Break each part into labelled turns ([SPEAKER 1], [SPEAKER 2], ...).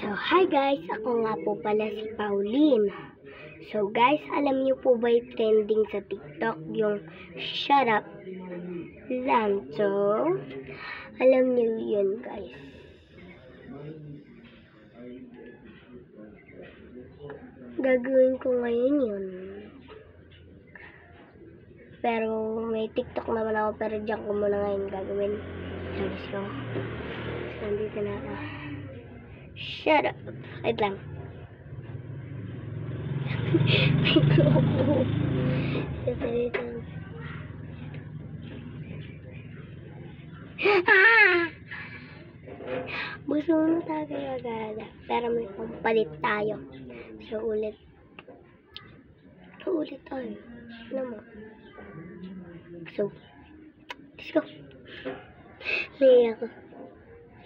[SPEAKER 1] So, hi guys! Ako nga po pala si Pauline. So guys, alam niyo po ba yung trending sa TikTok, yung shut up lang? So, alam niyo yun guys. Gagawin ko ngayon yun. Pero may TikTok naman ako, pero diyan ko muna ngayon gagawin. So, let's go. So, nandito na ako. Shut up! Wait lang. Buso tayo agad. Pero may pampalit tayo. So, ulit tayo. Ano mo? So, let's go. May ako.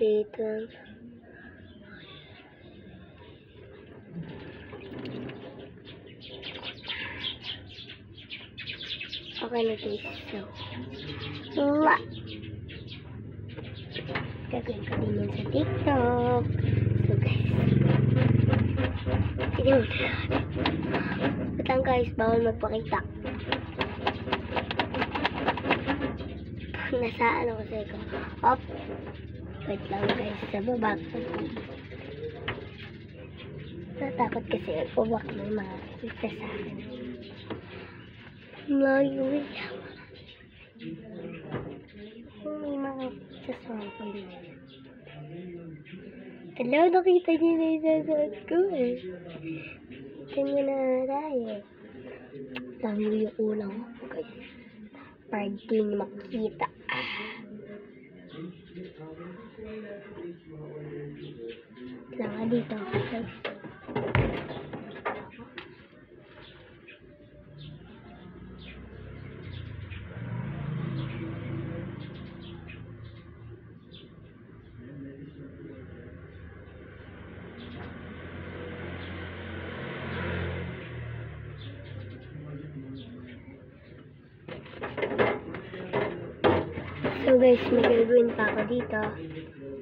[SPEAKER 1] Dito. Okay na guys. So, gagawin ko din yan sa TikTok. So guys, tignan mo. Wait lang guys, bawal magpakita. Nasa ano kasi ko. Up. Wait lang guys, sa baba ko. Natakot kasi ako baka may mga kita sa akin. Layo yan. May mga kita sa akin. Hello, nakita niyo na yung sasakot ko eh. Kanya na tayo. Layo yung ulang ko guys. Para di niyo makita. Lang nga dito guys. So guys, may gagawin pa ako dito.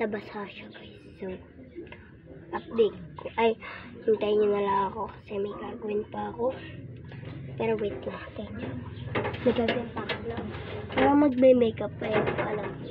[SPEAKER 1] Nabasa siya guys. So, update ko. Ay, hintayin nyo na lang ako kasi may gagawin pa ako. Pero wait lang. May gagawin pa ako lang. Pero magbe-makeup pa yun. Alam ko.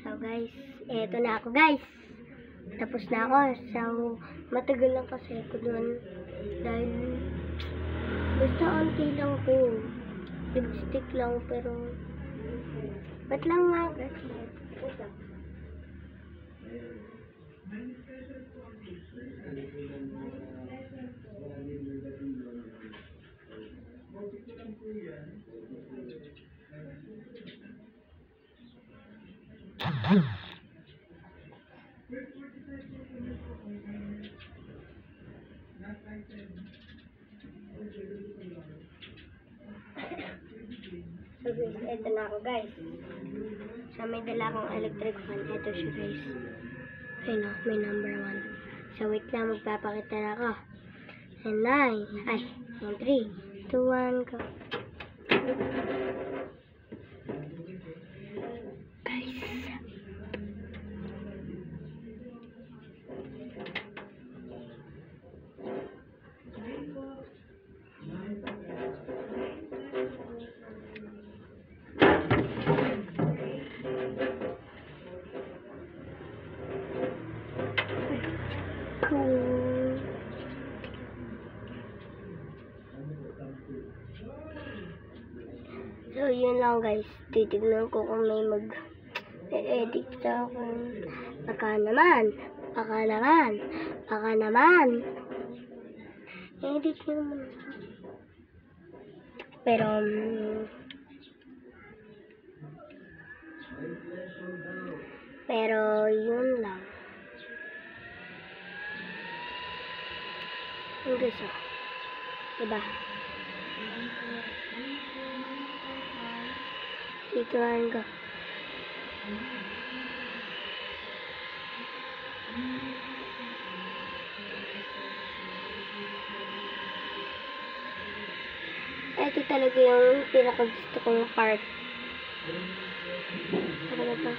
[SPEAKER 1] So guys, eto na ako guys. Tapos na ako. So, matagal lang kasi ako doon. Dahil, basta onti lang ko. Lipstick lang, pero, ba't lang nga guys? So guys, eto na ako guys. So may dala akong electric fan. Eto siya guys. Ayun o, may number 1. So wait lang, magpapakita na ako. And 9, ay, 3, 2, 1, go. Guys. Cool. So, yun lang guys. Titignan ko kung may mag-edit sa akong baka naman. Edit nyo naman. Pero, yun lang. Yung gusto. Diba? Situan ko. Ito talaga yung pinakagusto kong part. Talaga to.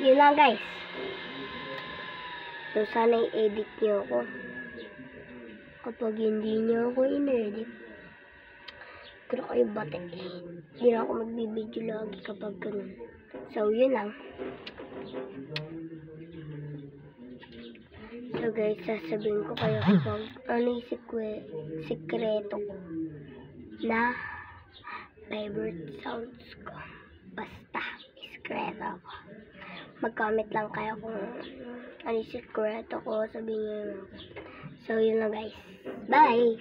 [SPEAKER 1] Yun lang guys. So sana i-edit nyo ako. Kapag hindi nyo ako in-edit, kaya kayo batiin. Hindi na ako magbibideo lagi kapag ganun. So yun lang. So guys, sasabihin ko kayo kapag ano yung sikreto ko na favorite sounds ko. Basta, sikreto ko. Mag-comment lang kayo kung ano yung sikreto ko, sabihin nyo. So yun lang guys. Bye!